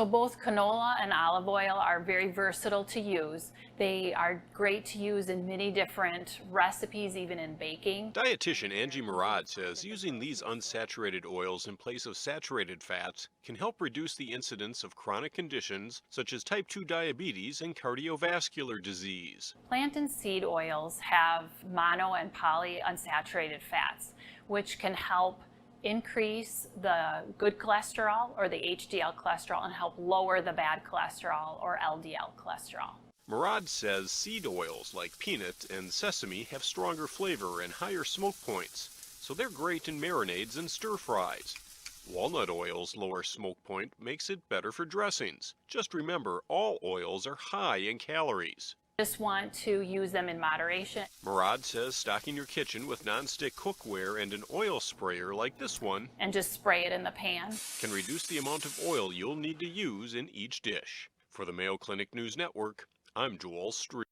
So both canola and olive oil are very versatile to use. They are great to use in many different recipes, even in baking. Dietitian Angie Murad says using these unsaturated oils in place of saturated fats can help reduce the incidence of chronic conditions such as type 2 diabetes and cardiovascular disease. Plant and seed oils have mono and polyunsaturated fats, which can help increase the good cholesterol or the HDL cholesterol and help lower the bad cholesterol or LDL cholesterol. Murad says seed oils like peanut and sesame have stronger flavor and higher smoke points, so they're great in marinades and stir fries. Walnut oil's lower smoke point makes it better for dressings. Just remember, all oils are high in calories. Just want to use them in moderation. Murad says stocking your kitchen with non-stick cookware and an oil sprayer like this one And just spray it in the pan. can reduce the amount of oil you'll need to use in each dish. For the Mayo Clinic News Network, I'm Joel Street.